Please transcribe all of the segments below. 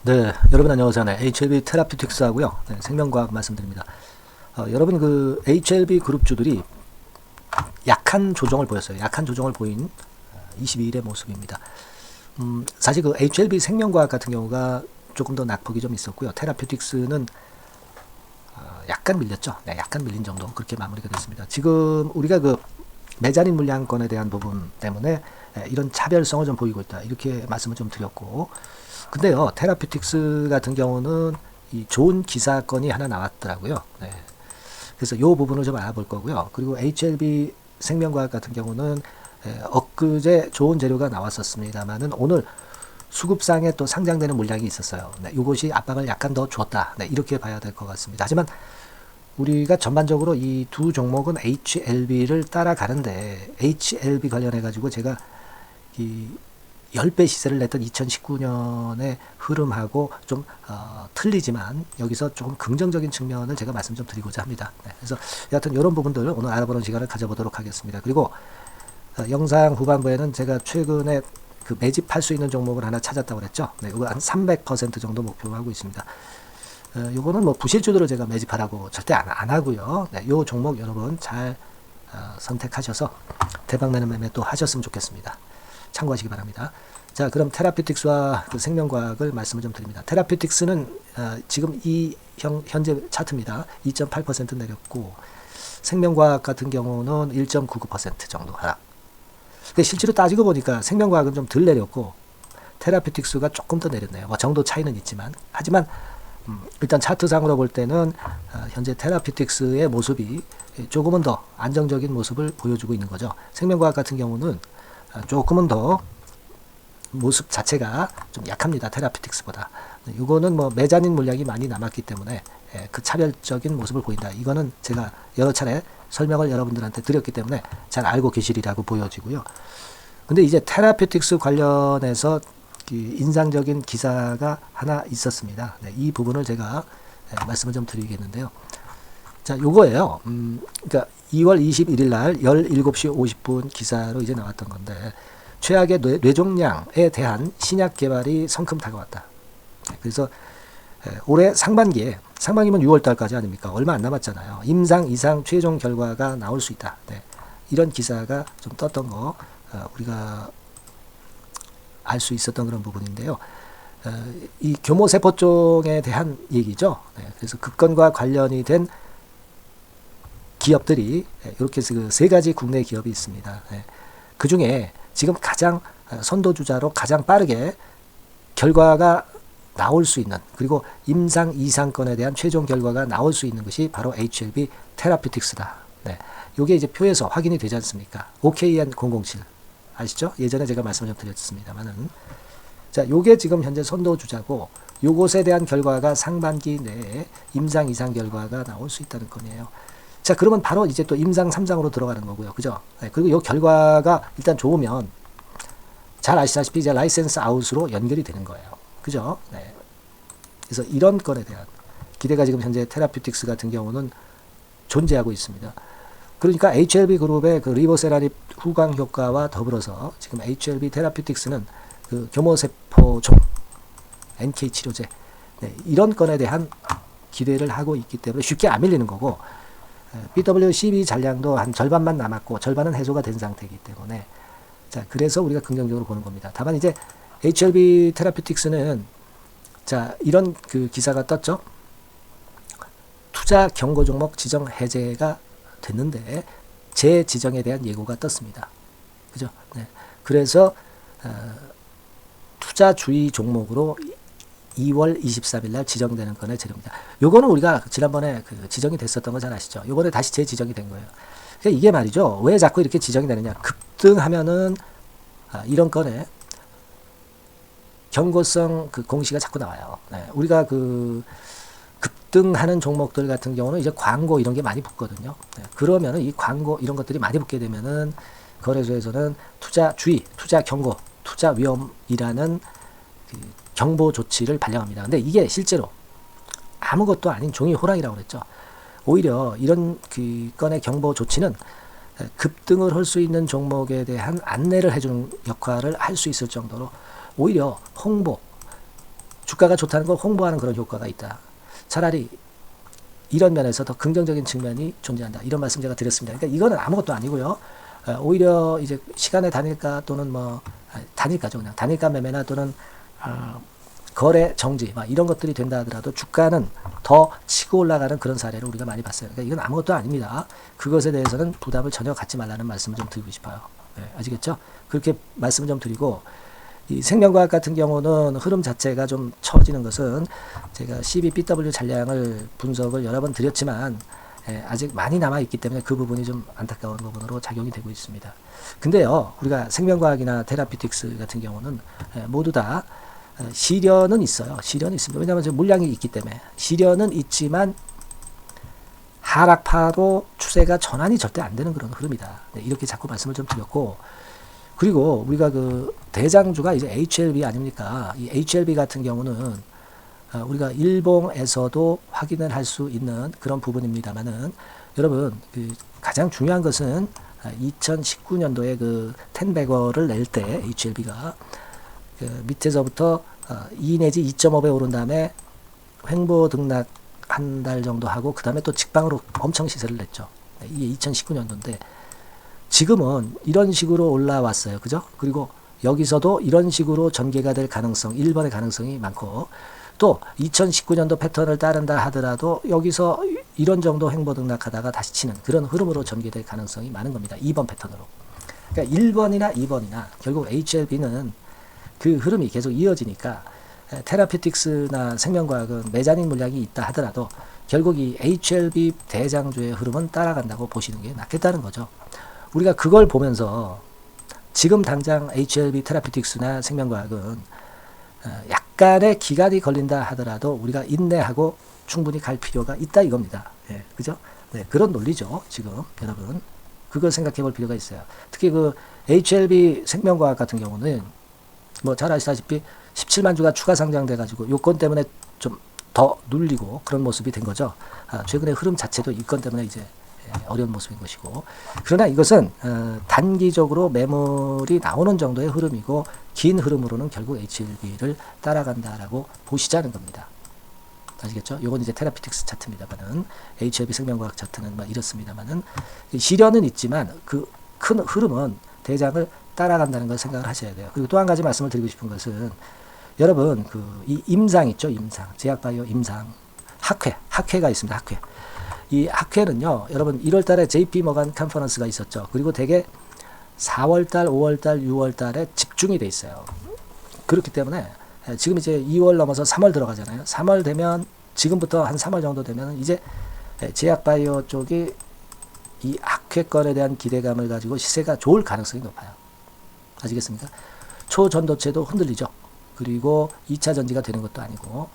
네, 여러분 안녕하세요. 네, HLB 테라피틱스 하고요. 네, 생명과학 말씀드립니다. 여러분 그 HLB 그룹주들이 약한 조정을 보였어요. 약한 조정을 보인 22일의 모습입니다. 사실 그 HLB 생명과학 같은 경우가 조금 더 낙폭이 좀 있었고요. 테라피틱스는 약간 밀렸죠. 네, 약간 밀린 정도 그렇게 마무리가 됐습니다. 지금 우리가 그 메자닌 물량권에 대한 부분 때문에 이런 차별성을 좀 보이고 있다. 이렇게 말씀을 좀 드렸고, 근데요, 테라피틱스 같은 경우는 이 좋은 기사건이 하나 나왔더라고요. 네. 그래서 이 부분을 좀 알아볼 거고요. 그리고 HLB 생명과학 같은 경우는 엊그제 좋은 재료가 나왔었습니다만은 오늘 수급상에 또 상장되는 물량이 있었어요. 네, 이것이 압박을 약간 더 줬다. 네, 이렇게 봐야 될 것 같습니다. 하지만 우리가 전반적으로 이 두 종목은 HLB를 따라가는데, HLB 관련해 가지고 제가 이 10배 시세를 냈던 2019년의 흐름하고 좀 틀리지만 여기서 조금 긍정적인 측면을 제가 말씀 좀 드리고자 합니다. 네, 그래서 여하튼 이런 부분들을 오늘 알아보는 시간을 가져보도록 하겠습니다. 그리고 영상 후반부에는 제가 최근에 그 매집할 수 있는 종목을 하나 찾았다고 그랬죠. 네, 이거 한 300% 정도 목표로 하고 있습니다. 요거는 뭐 부실주들을 제가 매집하라고 절대 안 하고요. 네, 요 종목 여러분 잘 선택하셔서 대박나는 매매 또 하셨으면 좋겠습니다. 참고하시기 바랍니다. 자, 그럼 테라피틱스와 그 생명과학을 말씀을 좀 드립니다. 테라피틱스는 지금 이 현재 차트입니다. 2.8% 내렸고, 생명과학 같은 경우는 1.99% 정도 하락. 실제로 따지고 보니까 생명과학은 좀 덜 내렸고 테라피틱스가 조금 더 내렸네요. 뭐 정도 차이는 있지만, 하지만 일단 차트상으로 볼 때는 현재 테라피틱스의 모습이 조금은 더 안정적인 모습을 보여주고 있는 거죠. 생명과학 같은 경우는 조금은 더 모습 자체가 좀 약합니다. 테라피틱스보다. 이거는 뭐 메자닌 물량이 많이 남았기 때문에 그 차별적인 모습을 보인다. 이거는 제가 여러 차례 설명을 여러분들한테 드렸기 때문에 잘 알고 계시리라고 보여지고요. 근데 이제 테라피틱스 관련해서 인상적인 기사가 하나 있었습니다. 네, 이 부분을 제가 말씀을 좀 드리겠는데요. 자, 요거예요. 그러니까 2월 21일 날 17시 50분 기사로 이제 나왔던 건데, 최악의 뇌종양에 대한 신약 개발이 성큼 다가왔다. 그래서 올해 상반기면 6월 달까지 아닙니까? 얼마 안 남았잖아요. 임상 이상 최종 결과가 나올 수 있다. 네, 이런 기사가 좀 떴던 거 우리가 알 수 있었던 그런 부분인데요. 이 교모세포종에 대한 얘기죠. 네, 그래서 그건과 관련이 된 기업들이 이렇게 그 세 가지 국내 기업이 있습니다. 그 중에 지금 가장 선도주자로 가장 빠르게 결과가 나올 수 있는, 그리고 임상 이상권에 대한 최종 결과가 나올 수 있는 것이 바로 HLB 테라피틱스다. 네, 이게 이제 표에서 확인이 되지 않습니까? OKN007 아시죠? 예전에 제가 말씀을 좀 드렸습니다만은, 자, 요게 지금 현재 선도주자고, 요것에 대한 결과가 상반기 내에 임상 이상 결과가 나올 수 있다는 거네요. 자, 그러면 바로 이제 또 임상 3장으로 들어가는 거고요. 그죠? 네, 그리고 요 결과가 일단 좋으면 잘 아시다시피 이제 라이센스 아웃으로 연결이 되는 거예요. 그죠? 네. 그래서 이런 건에 대한 기대가 지금 현재 테라피틱스 같은 경우는 존재하고 있습니다. 그러니까 HLB 그룹의 그 리보세라닙 후광 효과와 더불어서 지금 HLB 테라피틱스는 그 교모세포종 NK 치료제, 네, 이런 건에 대한 기대를 하고 있기 때문에 쉽게 안 밀리는 거고, BWCB 잔량도 한 절반만 남았고 절반은 해소가 된 상태이기 때문에, 자, 그래서 우리가 긍정적으로 보는 겁니다. 다만 이제 HLB 테라피틱스는, 자, 이런 그 기사가 떴죠. 투자 경고 종목 지정 해제가 됐는데 재지정에 대한 예고가 떴습니다. 그죠? 네. 그래서 투자 주의 종목으로 2월 23일 날 지정되는 건의 재료입니다. 요거는 우리가 지난번에 그 지정이 됐었던 거 잘 아시죠? 요번에 다시 재지정이 된 거예요. 그러니까 이게 말이죠. 왜 자꾸 이렇게 지정이 되느냐? 급등하면은 이런 건에 경고성 그 공시가 자꾸 나와요. 네. 우리가 그 급등하는 종목들 같은 경우는 이제 광고 이런 게 많이 붙거든요. 네. 그러면은 이 광고 이런 것들이 많이 붙게 되면은 거래소에서는 투자 주의, 투자 경고, 투자 위험이라는 그 경보 조치를 발령합니다. 근데 이게 실제로 아무것도 아닌 종이 호랑이라고 그랬죠. 오히려 이런 그 건의 경보 조치는 급등을 할 수 있는 종목에 대한 안내를 해주는 역할을 할 수 있을 정도로 오히려 홍보, 주가 주가가 좋다는 걸 홍보하는 그런 효과가 있다. 차라리 이런 면에서 더 긍정적인 측면이 존재한다. 이런 말씀 제가 드렸습니다. 그러니까 이거는 아무것도 아니고요. 오히려 이제 시간의 단일가 또는 뭐 단일가죠. 그냥 단일가 매매나 또는 거래 정지 이런 것들이 된다 하더라도 주가는 더 치고 올라가는 그런 사례를 우리가 많이 봤어요. 그러니까 이건 아무것도 아닙니다. 그것에 대해서는 부담을 전혀 갖지 말라는 말씀을 좀 드리고 싶어요. 네, 아시겠죠? 그렇게 말씀을 좀 드리고, 이 생명과학 같은 경우는 흐름 자체가 좀 처지는 것은 제가 CBBW 잔량을 분석을 여러 번 드렸지만 아직 많이 남아있기 때문에 그 부분이 좀 안타까운 부분으로 작용이 되고 있습니다. 근데요, 우리가 생명과학이나 테라피틱스 같은 경우는 모두 다 시련은 있어요. 시련이 있습니다. 왜냐하면 지금 물량이 있기 때문에. 시련은 있지만 하락파로 추세가 전환이 절대 안 되는 그런 흐름이다. 네, 이렇게 자꾸 말씀을 좀 드렸고, 그리고 우리가 그 대장주가 이제 HLB 아닙니까? 이 HLB 같은 경우는 우리가 일봉에서도 확인을 할 수 있는 그런 부분입니다만은, 여러분 그 가장 중요한 것은 2019년도에 그 10배거를 낼 때 HLB가 그 밑에서부터 2 내지 2.5배 오른 다음에 횡보 등락 한 달 정도 하고 그 다음에 또 직방으로 엄청 시세를 냈죠. 이게 2019년도인데 지금은 이런 식으로 올라왔어요. 그죠? 그리고 여기서도 이런 식으로 전개가 될 가능성, 1번의 가능성이 많고, 또 2019년도 패턴을 따른다 하더라도 여기서 이런 정도 횡보 등락하다가 다시 치는 그런 흐름으로 전개될 가능성이 많은 겁니다. 2번 패턴으로. 그러니까 1번이나 2번이나 결국 HLB는 그 흐름이 계속 이어지니까 테라피틱스나 생명과학은 매자닌 물량이 있다 하더라도 결국 이 HLB 대장주의 흐름은 따라간다고 보시는 게 낫겠다는 거죠. 우리가 그걸 보면서 지금 당장 HLB 테라피틱스나 생명과학은 약간의 기간이 걸린다 하더라도 우리가 인내하고 충분히 갈 필요가 있다 이겁니다. 예, 그죠? 네, 그런 논리죠. 지금 여러분 그걸 생각해 볼 필요가 있어요. 특히 그 HLB 생명과학 같은 경우는 뭐 잘 아시다시피 17만 주가 추가 상장돼 가지고 요건 때문에 좀 더 눌리고 그런 모습이 된 거죠. 최근에 흐름 자체도 이 건 때문에 이제 어려운 모습인 것이고, 그러나 이것은 단기적으로 매물이 나오는 정도의 흐름이고 긴 흐름으로는 결국 HLB를 따라간다라고 보시자는 겁니다. 아시겠죠? 요건 이제 테라피틱스 차트입니다만은, HLB 생명과학 차트는 뭐 이렇습니다만은, 시련은 있지만 그 큰 흐름은 대장을 따라간다는 걸 생각을 하셔야 돼요. 그리고 또 한 가지 말씀을 드리고 싶은 것은, 여러분 이 임상 있죠? 임상, 제약바이오 임상, 학회가 있습니다. 학회. 이 학회는요, 여러분 1월 달에 JP 모간 컨퍼런스가 있었죠. 그리고 대개 4월 달, 5월 달, 6월 달에 집중이 돼 있어요. 그렇기 때문에 지금 이제 2월 넘어서 3월 들어가잖아요. 3월 되면, 지금부터 한 3월 정도 되면 이제 제약바이오 쪽이 이 학회권에 대한 기대감을 가지고 시세가 좋을 가능성이 높아요. 아시겠습니까? 초전도체도 흔들리죠. 그리고 2차 전지가 되는 것도 아니고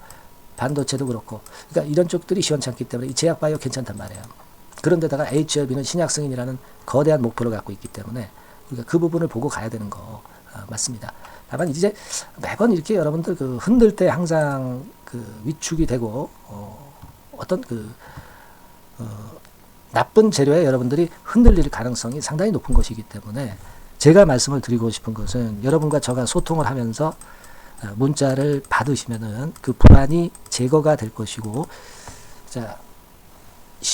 반도체도 그렇고, 그러니까 이런 쪽들이 시원치 않기 때문에 이 제약바이오 괜찮단 말이에요. 그런데다가 HLB는 신약 승인이라는 거대한 목표를 갖고 있기 때문에 우리가 그 부분을 보고 가야 되는 거 맞습니다. 다만 이제 매번 이렇게 여러분들 그 흔들 때 항상 그 위축이 되고 어떤 그 나쁜 재료에 여러분들이 흔들릴 가능성이 상당히 높은 것이기 때문에, 제가 말씀을 드리고 싶은 것은 여러분과 저가 소통을 하면서 문자를 받으시면은 그 불안이 제거가 될 것이고, 자,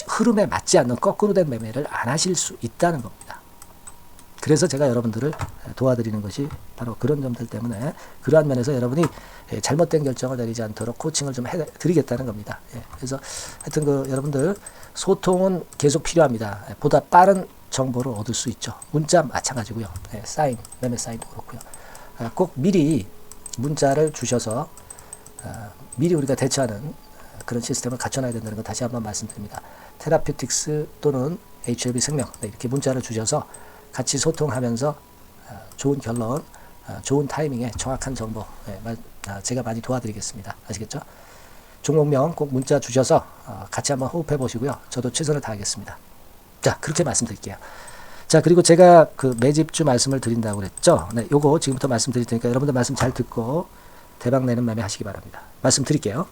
흐름에 맞지 않는 거꾸로 된 매매를 안 하실 수 있다는 겁니다. 그래서 제가 여러분들을 도와드리는 것이 바로 그런 점들 때문에, 그러한 면에서 여러분이 잘못된 결정을 내리지 않도록 코칭을 좀 해드리겠다는 겁니다. 그래서 하여튼 그 여러분들 소통은 계속 필요합니다. 보다 빠른 정보를 얻을 수 있죠. 문자 마찬가지고요. 사인, 매매 사인도 그렇고요. 꼭 미리 문자를 주셔서 미리 우리가 대처하는 그런 시스템을 갖춰놔야 된다는 거 다시 한번 말씀드립니다. 테라피틱스 또는 HLB 생명, 이렇게 문자를 주셔서 같이 소통하면서 좋은 결론, 좋은 타이밍에 정확한 정보 제가 많이 도와드리겠습니다. 아시겠죠? 종목명 꼭 문자 주셔서 같이 한번 호흡해 보시고요. 저도 최선을 다하겠습니다. 자, 그렇게 말씀드릴게요. 자, 그리고 제가 그 매집주 말씀을 드린다고 그랬죠. 네, 요거 지금부터 말씀드릴 테니까 여러분들 말씀 잘 듣고 대박 내는 매매 하시기 바랍니다. 말씀드릴게요.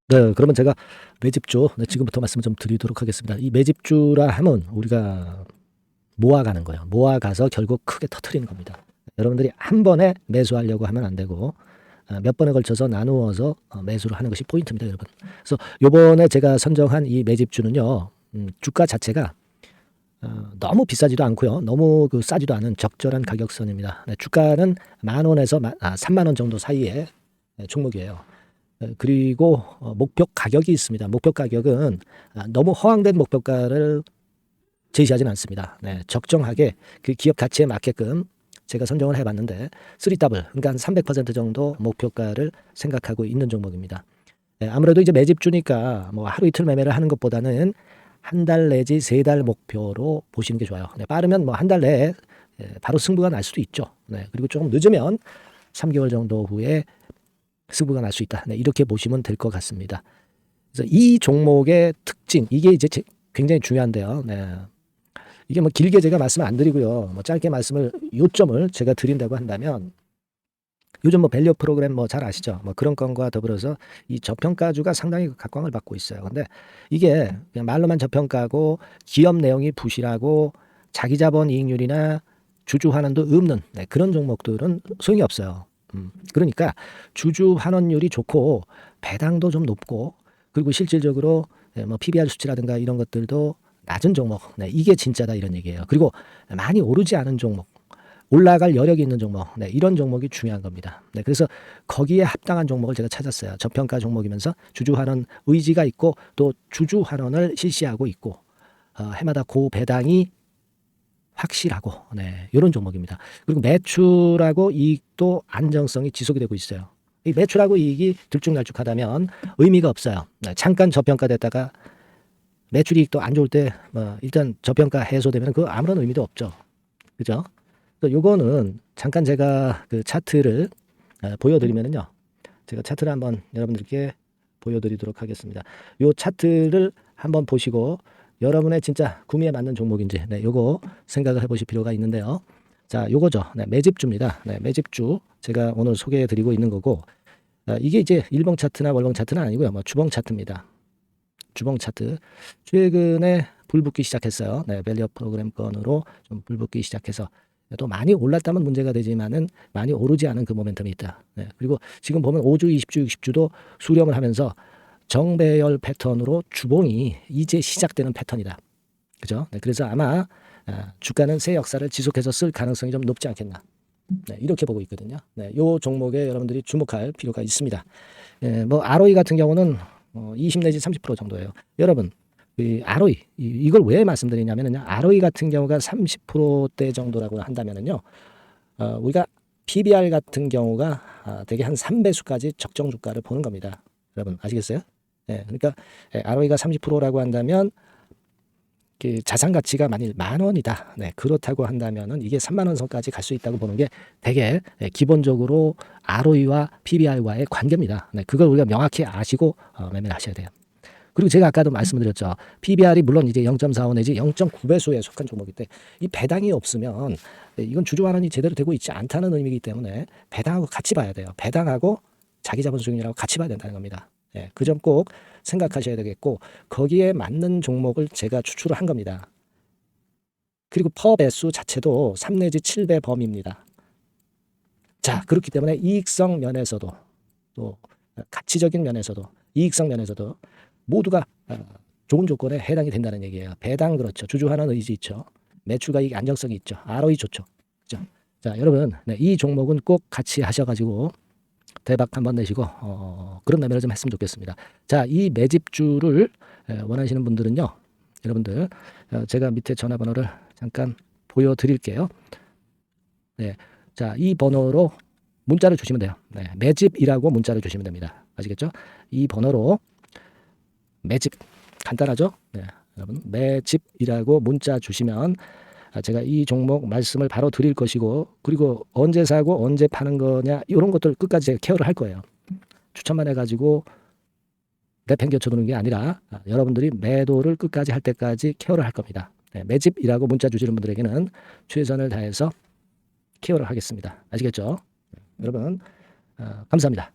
네, 그러면 제가 매집주 지금부터 말씀을 좀 드리도록 하겠습니다. 이 매집주라 하면 우리가 모아가는 거예요. 모아가서 결국 크게 터트리는 겁니다. 여러분들이 한 번에 매수하려고 하면 안 되고 몇 번에 걸쳐서 나누어서 매수를 하는 것이 포인트입니다, 여러분. 그래서 요번에 제가 선정한 이 매집주는요, 주가 자체가 너무 비싸지도 않고요, 너무 싸지도 않은 적절한 가격선입니다. 네, 주가는 10,000원에서 30,000원 정도 사이의 종목이에요. 그리고 목표 가격이 있습니다. 목표 가격은 너무 허황된 목표가를 제시하지는 않습니다. 네, 적정하게 그 기업 가치에 맞게끔 제가 선정을 해봤는데 3W, 그러니까 한 300% 정도 목표가를 생각하고 있는 종목입니다. 네, 아무래도 이제 매집주니까 뭐 하루 이틀 매매를 하는 것보다는 한 달 내지 3달 목표로 보시는 게 좋아요. 네, 빠르면 뭐 한 달 내에 바로 승부가 날 수도 있죠. 네, 그리고 조금 늦으면 3개월 정도 후에 승부가 날 수 있다. 네, 이렇게 보시면 될 것 같습니다. 그래서 이 종목의 특징, 이게 이제 굉장히 중요한데요. 네. 이게 뭐 길게 제가 말씀을 안 드리고요. 뭐 짧게 요점을 제가 드린다고 한다면, 요즘 뭐 밸류 프로그램 뭐 잘 아시죠? 뭐 그런 건과 더불어서 이 저평가주가 상당히 각광을 받고 있어요. 근데 이게 그냥 말로만 저평가고 기업 내용이 부실하고 자기 자본 이익률이나 주주 환원도 없는 그런 종목들은 소용이 없어요. 그러니까 주주 환원율이 좋고 배당도 좀 높고 그리고 실질적으로 뭐 PBR 수치라든가 이런 것들도 낮은 종목, 이게 진짜다 이런 얘기예요. 그리고 많이 오르지 않은 종목, 올라갈 여력이 있는 종목, 이런 종목이 중요한 겁니다. 그래서 거기에 합당한 종목을 제가 찾았어요. 저평가 종목이면서 주주 환원 의지가 있고 또 주주 환원을 실시하고 있고 해마다 고배당이 확실하고 이런 종목입니다. 그리고 매출하고 이익도 안정성이 지속이 되고 있어요. 이 매출하고 이익이 들쭉날쭉하다면 의미가 없어요. 잠깐 저평가됐다가 매출 이익도 안 좋을 때 일단 저평가 해소되면 그 아무런 의미도 없죠. 그죠? 요거는 잠깐 제가 그 차트를 보여드리면은요. 제가 차트를 한번 여러분들께 보여드리도록 하겠습니다. 요 차트를 한번 보시고 여러분의 진짜 구매에 맞는 종목인지 요거 생각을 해보실 필요가 있는데요. 자, 요거죠. 매집주입니다. 매집주 제가 오늘 소개해드리고 있는 거고 이게 이제 일봉 차트나 월봉 차트는 아니고요. 뭐 주봉 차트입니다. 주봉 차트 최근에 불붙기 시작했어요. 밸류 프로그램 건으로 좀 불붙기 시작해서 또 많이 올랐다면 문제가 되지만은 많이 오르지 않은 그 모멘텀이 있다. 그리고 지금 보면 5주, 20주, 60주도 수렴을 하면서 정배열 패턴으로 주봉이 이제 시작되는 패턴이다. 그죠? 그래서 아마 주가는 새 역사를 지속해서 쓸 가능성이 좀 높지 않겠나. 이렇게 보고 있거든요. 이 종목에 여러분들이 주목할 필요가 있습니다. 뭐 ROE 같은 경우는 20 내지 30% 정도예요. 여러분, 이 ROE 이걸 왜 말씀드리냐면요. ROE 같은 경우가 30%대 정도라고 한다면은요. 우리가 PBR 같은 경우가 대개 한 3배수까지 적정 주가를 보는 겁니다. 여러분 아시겠어요? 그러니까 ROE가 30%라고 한다면 그 자산 가치가 만일 10,000원이다. 그렇다고 한다면은 이게 30,000원 선까지 갈 수 있다고 보는 게 되게 기본적으로 ROE와 PBR과의 관계입니다. 그걸 우리가 명확히 아시고 매매를 하셔야 돼요. 그리고 제가 아까도 말씀드렸죠. PBR이 물론 이제 0.45 내지 0.9배수에 속한 종목인데 이 배당이 없으면 이건 주주 환원이 제대로 되고 있지 않다는 의미이기 때문에 배당하고 같이 봐야 돼요. 배당하고 자기 자본 수익률하고 같이 봐야 된다는 겁니다. 그 점 꼭 생각하셔야 되겠고 거기에 맞는 종목을 제가 추출을 한 겁니다. 그리고 퍼 배수 자체도 3 내지 7배 범위입니다. 자, 그렇기 때문에 이익성 면에서도 또 가치적인 면에서도 이익성 면에서도 모두가 좋은 조건에 해당이 된다는 얘기예요. 배당 그렇죠. 주주 환원 의지 있죠. 매출과 이익 안정성이 있죠. ROE 좋죠. 그죠? 자, 여러분 이 종목은 꼭 같이 하셔가지고 대박 한번 내시고 그런 매매를 좀 했으면 좋겠습니다. 자, 이 매집주를 원하시는 분들은요. 여러분들 제가 밑에 전화번호를 잠깐 보여드릴게요. 자, 이 번호로 문자를 주시면 돼요. 매집이라고 문자를 주시면 됩니다. 아시겠죠? 이 번호로 매집 간단하죠? 여러분 매집이라고 문자 주시면 제가 이 종목 말씀을 바로 드릴 것이고 그리고 언제 사고 언제 파는 거냐 이런 것들 끝까지 제가 케어를 할 거예요. 추천만 해가지고 내팽겨쳐 두는 게 아니라 여러분들이 매도를 끝까지 할 때까지 케어를 할 겁니다. 매집이라고 문자 주시는 분들에게는 최선을 다해서 케어를 하겠습니다. 아시겠죠? 여러분 감사합니다.